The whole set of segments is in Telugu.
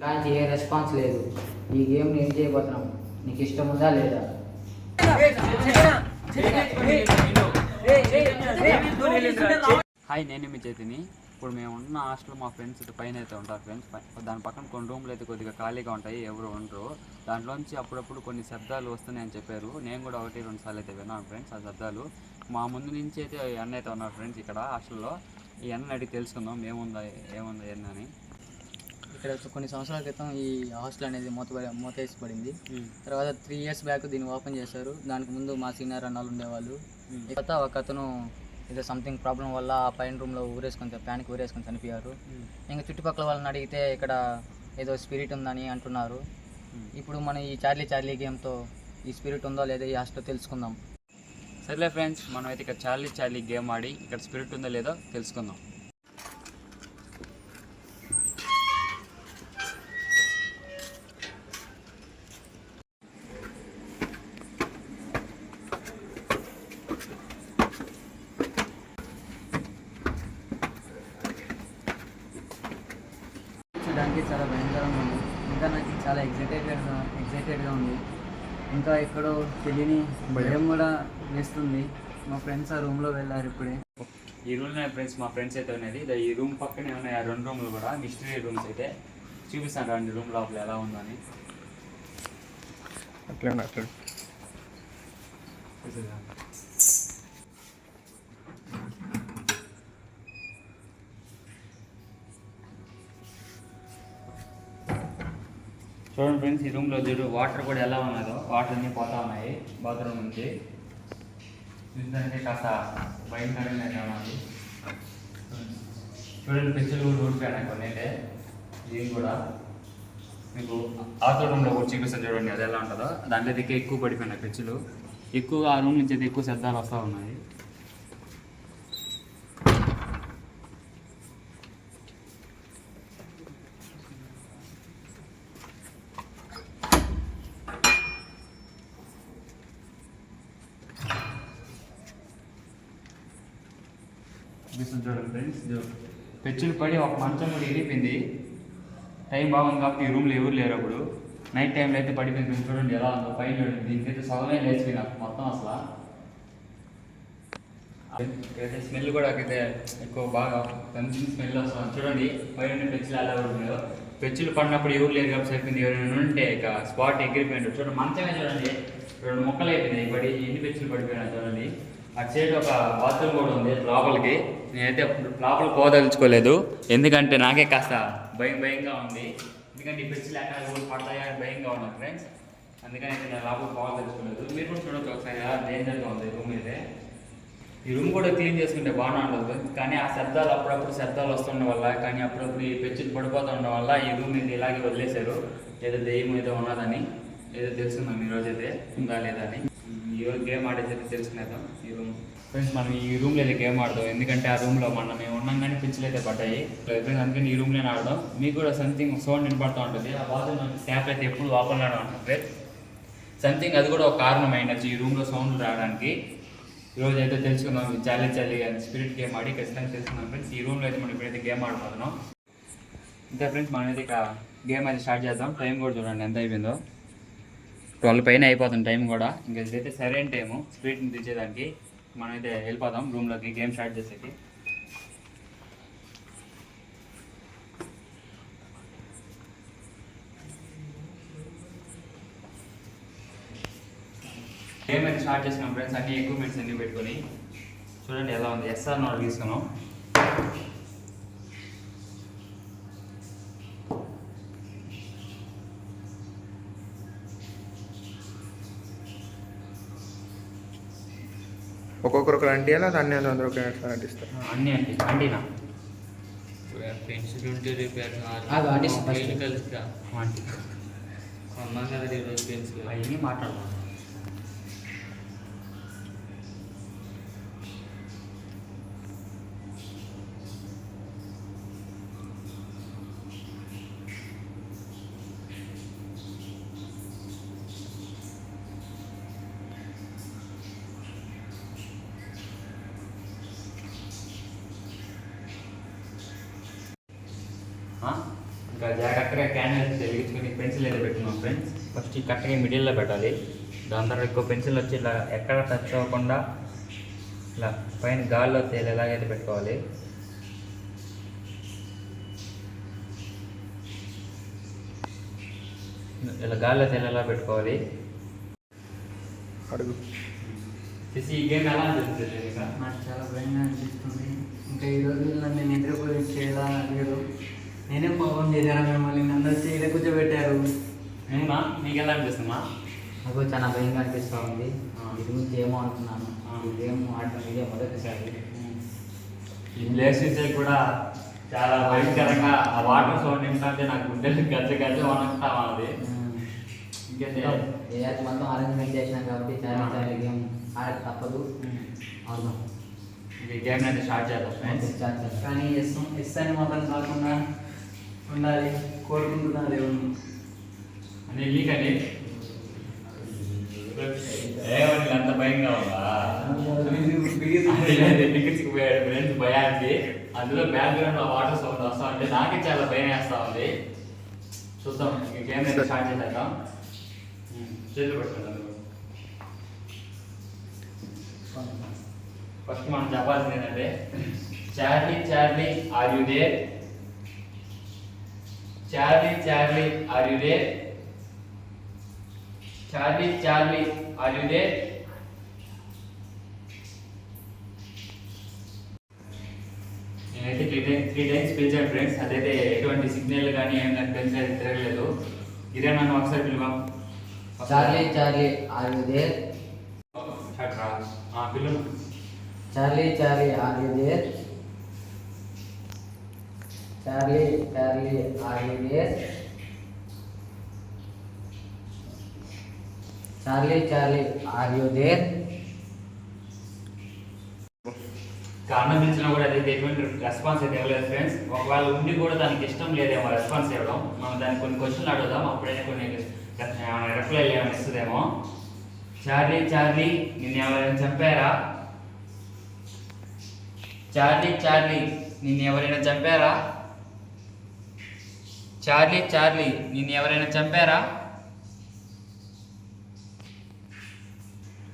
ఇలాంటి ఏ రెస్పాన్స్ లేదు. ఈ గేమ్ని ఏం చేయబోతున్నాం, నీకు ఇష్టం ఉందా లేదా? హాయ్, నేను మీ చేతిని. ఇప్పుడు మేము ఉన్న హాస్టల్ మా ఫ్రెండ్స్ పైన అయితే ఉంటారు ఫ్రెండ్స్. దాని పక్కన కొన్ని రూమ్లు అయితే కొద్దిగా ఖాళీగా ఉంటాయి, ఎవరు ఉండరు. దాంట్లోంచి అప్పుడప్పుడు కొన్ని శబ్దాలు వస్తున్నాయని చెప్పారు. నేను కూడా 1-2 సార్లు అయితే విన్నాను ఫ్రెండ్స్ ఆ శబ్దాలు. మా ముందు నుంచి అయితే అన్న అయితే ఉన్నారు ఫ్రెండ్స్ ఇక్కడ హాస్టల్లో. ఈ అన్న అడిగి తెలుసుకుందాం ఏముందా ఏందని. ఇక్కడ కొన్ని సంవత్సరాల క్రితం ఈ హాస్టల్ అనేది మూతేసి పడింది. తర్వాత 3 years బ్యాక్ దీన్ని ఓపెన్ చేశారు. దానికి ముందు మా సీనియర్ అన్నాలు ఉండేవాళ్ళు. తర్వాత ఒక అతను ఏదో సంథింగ్ ప్రాబ్లం వల్ల ఆ పైన రూమ్లో ఫ్యాన్కి ఊరేసుకొని చనిపోయారు. ఇంకా చుట్టుపక్కల వాళ్ళని అడిగితే ఇక్కడ ఏదో స్పిరిట్ ఉందని అంటున్నారు. ఇప్పుడు మనం ఈ చార్లీ గేమ్తో ఈ స్పిరిట్ ఉందో లేదో ఈ హాస్టల్లో తెలుసుకుందాం. సర్లే ఫ్రెండ్స్, మనం అయితే ఇక్కడ చార్లీ గేమ్ ఆడి ఇక్కడ స్పిరిట్ ఉందో లేదో తెలుసుకుందాం. చూడడానికి చాలా భయంకరంగా ఉంది. ఇంకా నాకు చాలా ఎగ్జైటెడ్గా ఉంది. ఇంకా ఎక్కడో తెలియని భయం కూడా వేస్తుంది. మా ఫ్రెండ్స్ ఆ రూమ్లో వెళ్ళారు ఇప్పుడే. ఈ రూమ్ ఫ్రెండ్స్ మా ఫ్రెండ్స్ అయితే ఉన్నది. ఈ రూమ్ పక్కనే ఉన్నాయి ఆ 2 రూమ్లు కూడా మిస్టరీ రూమ్స్ అయితే. చూపిస్తాను రండి రూమ్ లోపల ఎలా ఉందని. అట్లా చూడండి ఫ్రెండ్స్, ఈ రూమ్లో చూడు వాటర్ కూడా ఎలా ఉన్నదో. వాటర్ అన్నీ పోతా ఉన్నాయి బాత్రూమ్ నుంచి. చూస్తుంటే కాస్త భయంకరంగా అయితే ఉన్నది. చూడండి పెచ్చులు కూడా ఊడిపోయినాయి కొన్ని అయితే. ఇది కూడా మీకు ఆతో రూమ్లో కూడా చూపిస్తాను చూడండి అది ఎలా ఉంటుందో. దాంట్లో అయితే ఎక్కువ పడిపోయినాయి పెచ్చులు. ఎక్కువగా ఆ రూమ్ నుంచి అయితే ఎక్కువ శబ్దాలు వస్తూ ఉన్నాయి. చూడండి ఫ్రెండ్స్, పెచ్చులు పడి ఒక మంచం కూడా ఇరిగిపోయింది. టైం బాగుంది కాబట్టి ఈ రూమ్లో ఎవరు లేరు. అప్పుడు నైట్ టైంలో అయితే పడిపోయింది. చూడండి ఎలా ఉందో పైన చూడండి. దీనికైతే సగమే లేచిపోయినా మొత్తం అసలు. అయితే స్మెల్ కూడా అయితే ఎక్కువ బాగా మంచి స్మెల్ వస్తుంది. చూడండి పైన పెచ్చులు ఎలా ఉన్నాయో. పెచ్చులు పడినప్పుడు ఎవరు లేరు కాబట్టి సరిపోయింది. ఎవరైనా ఉంటే ఇక స్పాట్ ఎగిరిపోయింది. చూడండి మంచమే చూడండి 2 ముక్కలు అయిపోయినాయి పడి. ఎన్ని పెచ్చులు పడిపోయినా చూడండి. అటు సైడ్ ఒక బాత్రూమ్ కూడా ఉంది లోపలికి. నేనైతే లోపల పోదలుచుకోలేదు, ఎందుకంటే నాకే కాస్త భయంగా ఉంది. ఎందుకంటే ఈ పెచ్చులు ఎక్కడ కూడా పడతాయా అని భయంగా ఉన్నాను ఫ్రెండ్స్. అందుకని అయితే నేను లోపల పోదలుచుకోలేదు. మీరు కూడా చూడొచ్చు ఒకసారి ఎలా డేంజర్గా ఉంది రూమ్ అయితే. ఈ రూమ్ కూడా క్లీన్ చేసుకుంటే బాగానే ఉండదు, కానీ ఆ శబ్దాలు అప్పుడప్పుడు శబ్దాలు వస్తుండడం వల్ల, కానీ అప్పుడప్పుడు ఈ పెచ్చులు పడిపోతుండడం వల్ల ఈ రూమ్ ఇది ఇలాగే వదిలేశారు. ఏదో దెయ్యం ఏదో ఉన్నదని ఏదో తెలుసుకుందాం ఈరోజైతే ఉందా లేదా అని. ఈరోజు గేమ్ ఆడేది తెలుసుకునేద్దాం. ఈ రూమ్ ఫ్రెండ్స్, మనం ఈ రూమ్లో అయితే గేమ్ ఆడదాం. ఎందుకంటే ఆ రూమ్లో మేము ఉన్నాం కానీ పెచ్చులు అయితే పడ్డాయి. అందుకని ఈ రూమ్లోనే ఆడదాం. మీకు కూడా సంథింగ్ సౌండ్ వినపడుతూ ఉంటుంది. ఆ బాత్రూమ్ ట్యాప్ అయితే ఎప్పుడు ఓపెన్లోనే ఉంటుంది. సంథింగ్ అది కూడా ఒక కారణం అయినచ్చు ఈ రూమ్లో సౌండ్ రావడానికి. ఈరోజు అయితే తెలుసుకుందాం. చార్లీ అని స్పిరిట్ గేమ్ ఆడి ఖచ్చితంగా తెలుసుకుందాం ఫ్రెండ్స్. ఈ రూమ్లో అయితే మనం ఇప్పుడైతే గేమ్ ఆడిపోతున్నాం. ఇంకా ఫ్రెండ్స్, మనమైతే ఇక గేమ్ అయితే స్టార్ట్ చేద్దాం. టైం కూడా చూడండి ఎంత అయిపోయిందో. 12 పైన అయిపోతుంది టైం కూడా. ఇంకా ఇదైతే సరైన టైము స్పిరిట్ని తెచ్చేదానికి. మనమైతే వెళ్ళిపోదాం రూమ్లోకి గేమ్ స్టార్ట్ చేసేకి. గేమ్ అయితే స్టార్ట్ చేసినాం ఫ్రెండ్స్. అన్ని ఎక్విప్మెంట్స్ అన్నీ పెట్టుకొని చూడండి ఎలా ఉంది. ఎస్ఆర్ నోట్ తీసుకున్నాం. ఒక్కొక్కరు అంటియాలా దాన్ని అందరూ అంటిస్తారు. అన్నీ అంటినా పెన్సిల్ ఉంటే రిపేర్ పెన్సిల్ అవన్నీ మాట్లాడదాం. ఇంకా జాగ్రత్తగా క్యాండిల్ వెలిగించుకొని పెన్సిల్ అయితే పెట్టుకున్నాం ఫ్రెండ్స్. ఫస్ట్ ఈ కరెక్ట్గా మిడిల్లో పెట్టాలి. దాని తర్వాత ఎక్కువ పెన్సిల్ వచ్చి ఇలా ఎక్కడ టచ్ అవ్వకుండా ఇలా పైన గాల్లో తేలేలాగైతే పెట్టుకోవాలి. ఇలా గాల్లో తేలేలా పెట్టుకోవాలి. అడుగు ఈ గేమ్ ఎలా అనిపిస్తుంది? ఇంకా నాకు చాలా భయంగా అనిపిస్తుంది. ఇంకా ఈ రోజుల్లో నన్ను నిద్రపోయేలా లేదు. నేనే పాపం చేశాను మిమ్మల్ని, నన్ను వచ్చి ఇలా కూర్చోబెట్టారు. ఏమన్నా నీకు ఎలా అనిపిస్తుందా? నాకు చాలా భయంగా అనిపిస్తూ ఉంది. ఇది గురించి ఏమో అనుకున్నాను. ఈ గేమ్ ఆడటం ఇదే మొదటిసారి. ఈ ప్లేస్ చూసే కూడా చాలా భయంకరంగా ఆ వాటర్ సౌండ్ ఏంటంటే నాకు గుండెలు గజ్జ గజ్జ వణుకుతా ఉన్నది. ఇంకేంటి ఏఆర్ మొత్తం అరేంజ్మెంట్ చేసినాం కాబట్టి చాలా చాలా గేమ్ ఆడక తప్పదు. అవును, ఈ గేమ్ అయితే స్టార్ట్ చేద్దాం ఫ్రెండ్స్. కానీ ఎస్ అని మాత్రం కాకుండా ఉండాలి కోరుకుంటున్నాను దేవుణ్ణి. అని నీకని ఏమని అంత భయంగా ఉందా? టికెట్స్కి పోయాడు ఫ్రెండ్స్ భయానికి. అందులో బ్యాక్గ్రౌండ్ లో వాటర్ సౌండ్ వస్తా ఉంటే నాకే చాలా భయం వేస్తా ఉంది. చూద్దాం ఈ గేమ్ అయితే స్టార్ట్ చేద్దాం. చేతులు పెట్టుకుందాం. ఫస్ట్ మనం చెప్పాల్సింది ఏంటంటే Charlie Charlie are you there, Charlie Charlie are you there, Charlie Charlie are you there. నేనైతే త్రీ టైమ్స్ పిలిచాను ఫ్రెండ్స్. అదైతే ఎటువంటి సిగ్నల్ కానీ ఏం నాకు పెన్సిల్ అయితే తిరగలేదు. ఇదే నన్ను ఒకసారి పిలువాం. Charlie Charlie are you there, పిల్లలు Charlie Charlie are you there, Charlie Charlie are you there, Charlie Charlie are you there. కారణం ఇచ్చినా కూడా అదైతే ఎటువంటి రెస్పాన్స్ అయితే ఇవ్వలేదు ఫ్రెండ్స్. ఒకవేళ ఉండి కూడా దానికి ఇష్టం లేదేమో రెస్పాన్స్ ఇవ్వడం. మనం దానికి కొన్ని క్వశ్చన్లు అడుగుదాం, అప్పుడైనా కొన్ని రిప్లై ఏమైనా ఇస్తుందేమో. చార్లీ చార్లీ నిన్ను ఎవరైనా చంపారా, చార్లీ చార్లీ నిన్ను ఎవరైనా చంపారా, చార్లీ చార్లీ నిన్ను ఎవరైనా చంపారా.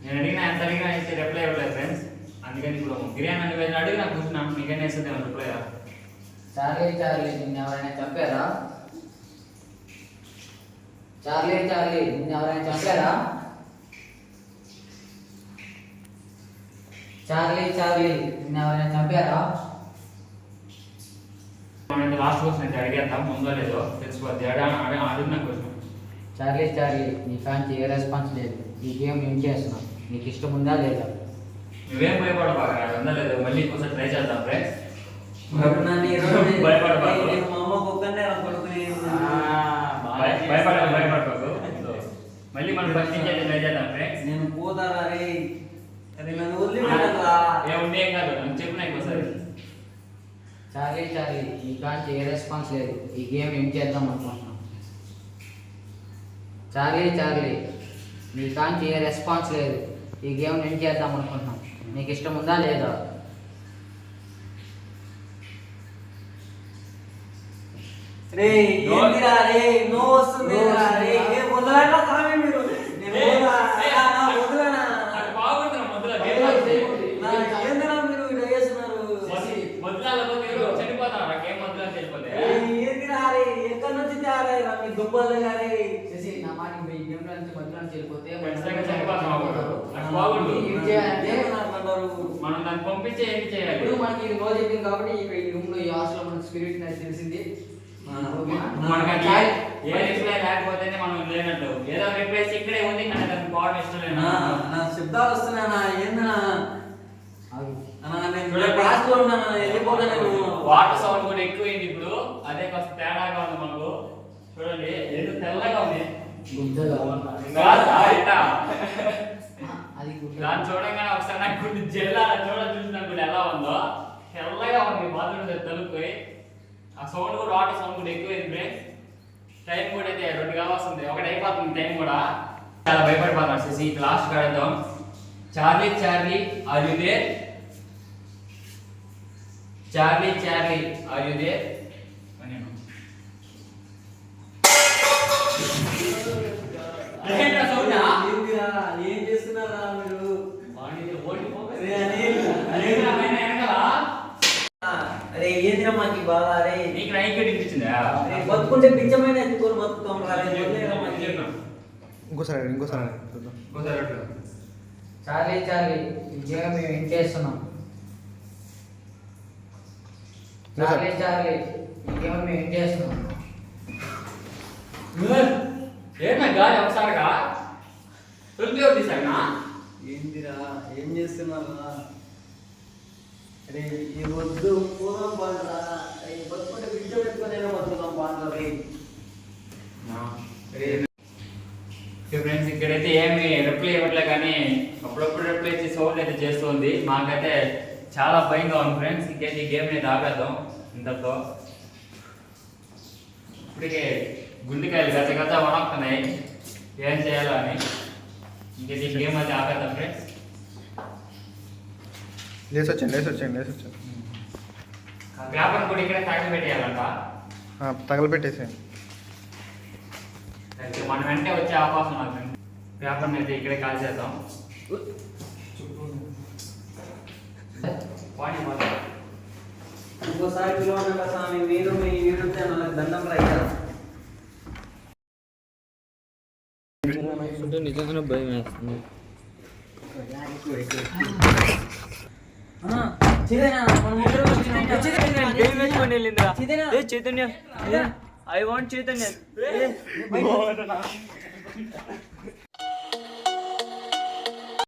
నేను అడిగినా ఎంత అడిగినా అయితే రిప్లై ఇవ్వలేదు ఫ్రెండ్స్. అందుకని ఇప్పుడు బిర్యానీ అని వెళ్ళి అడిగి నాకు కూర్చున్నాను. మీకైనా ఇస్తుందేమో రిప్లై. చార్లీ చార్లీ నిన్ను ఎవరైనా చంపారా, చార్లీ చార్లీ నిన్ను ఎవరైనా చంపారా, చార్లీ చార్లీ నిన్ను ఎవరైనా చంపారా. లాస్ట్ క్వశ్చన్ అయితే అడిగేద్దాం, ఉందో లేదో తెలిసిపోద్ది. అడిగిన క్వశ్చన్. చార్లీ చార్లీ నీ కాంచి ఏ రెస్పాన్స్ లేదు. ఈ గేమ్ ఏం చేస్తున్నావు, నీకు ఇష్టం ఉందా లేదా. నువ్వేం భయపడబాక, ఉందో లేదో మళ్ళీ ఇంకోసారి ట్రై చేద్దాం ఫ్రెండ్స్. భయపడబాకు, భయపడబాకు. మళ్ళీ మనం ఫస్ట్ నుంచి ట్రై చేద్దాం ఫ్రెండ్స్. నేను పోతారా రే, ఏముంది ఏం కాదు, నన్ను చెప్పిన ఇంకోసారి. చార్లీ చార్లీ నీ కాంచి ఏ రెస్పాన్స్ లేదు. ఈ గేమ్ ఏం చేద్దాం అనుకుంటున్నాం. చార్లీ చార్లీ నీ కాంచి ఏ రెస్పాన్స్ లేదు. ఈ గేమ్ ఏం చేద్దాం అనుకుంటున్నాం. నీకు ఇష్టం ఉందా లేదా. రే ఏందిరా రే నో వస్తుంది రా రే ఏ వదలనా సామి మీరు నేను వదలనా బాగుంటుంది మొదలు ఏందిరా మీరు ఇలా చేస్తున్నారు చనిపోతాను. నాకేం మొదలు తెలిపోతే ఏందిరా రే ఎక్కడి నుంచి తయారయ్యారా మీ దుబ్బలు గారే. నా మాట ఈ గేమ్ నుంచి మధ్యలో వెళ్ళిపోతే మనం దాన్ని పంపించే ఏం చేయాలి. ఇప్పుడు మనకి ఇది రోజు చెప్పింది కాబట్టి ఇక్కడ ఈ రూమ్ లో ఈ హాస్టల్ లో మనకి స్పిరిట్ అనేది తెలిసింది. మనకి ఏ రిప్లై లేకపోతేనే మనం లేనట్టు. ఏదో రిప్లై ఇక్కడే ఉంది కానీ దానికి పోవడం ఇష్టం లేదు. నా శబ్దాలు వస్తున్నానా ఏందనా నేను క్లాస్ లో ఉన్నాను వెళ్ళిపోతాను. వాటర్ సౌండ్ కూడా ఎక్కువైంది ఇప్పుడు. అదే కాస్త తేడాగా ఉంది మనకు. చూడండి ఏదో తెల్లగా ఉంది. దాన్ని చూడంగానే ఒకసారి నాకు గుడ్డి జిల్లా చూసిన గుడి ఎలా ఉందో తెల్లగా ఉంది. బాత్రూమ్ తలుపుపోయి ఆ సౌండ్ కూడా వాటర్ సౌండ్ కూడా ఎక్కువైంది ఫ్రెండ్స్. టైం కూడా అయితే 2 కావాల్సింది, 1 అయిపోతుంది టైం కూడా. చాలా భయపడిపోతాను చేసి లాస్ట్ కడదాం. Charlie Charlie are you there, Charlie Charlie are you there. బాగా రే. నీకు నైట్ వినిపించిందా? రే, బతుకుంటే బిచ్చమైన ఎత్తుకొని బతుకుతాం రా రే. వదిలేరా మంచి. ఇంకోసారి చూద్దాం. ఒకసారి అట్లా. చాలీ చాలీ ఈ గేమ్ మేము ఇంటేస్తున్నాం. చాలీ చాలీ ఈ గేమ్ మేము ఇంటేస్తున్నాం. ఏమన్నా గాలి ఒకసారిగా తొలిపి తీసానా? ఏందిరా ఏం చేస్తున్నారా రే? ఈ వద్దు పోదాం బాగా. బతుకుంటే బిచ్చం ఎత్తుకొని బతుకుతాం బాగా రే. ఫ్రెండ్స్ ఇక్కడైతే ఏమి రిప్లై ఇవ్వట్లే, కానీ అప్పుడప్పుడు రిప్లై ఇచ్చి సౌండ్ అయితే చేస్తుంది. మాకైతే చాలా భయంగా ఉంది ఫ్రెండ్స్. ఇంకైతే ఈ గేమ్ అయితే ఆపేద్దాం ఇంతతో. ఇప్పటికే గుండెకాయలు గత గత వణకుతున్నాయి, ఏం చేయాలో అని. ఇంకైతే ఈ గేమ్ అయితే ఆపేద్దాం ఫ్రెండ్స్. లేసి వచ్చాను. పేపర్ కూడా ఇక్కడ తగలబెట్టేయాలంట. తగలబెట్టేసేయండి. మన వెంటనే వచ్చే అవకాశం నాకు. పేపర్ని అయితే ఇక్కడే కాల్ చేద్దాం. ఇంకోసారి పిలవనండి స్వామి. మీరు మీ యూట్యూబ్ ఛానల్ దండం రైతా. నిజంగానే భయం వేస్తుంది. Chaitanya, I want Chaitanya.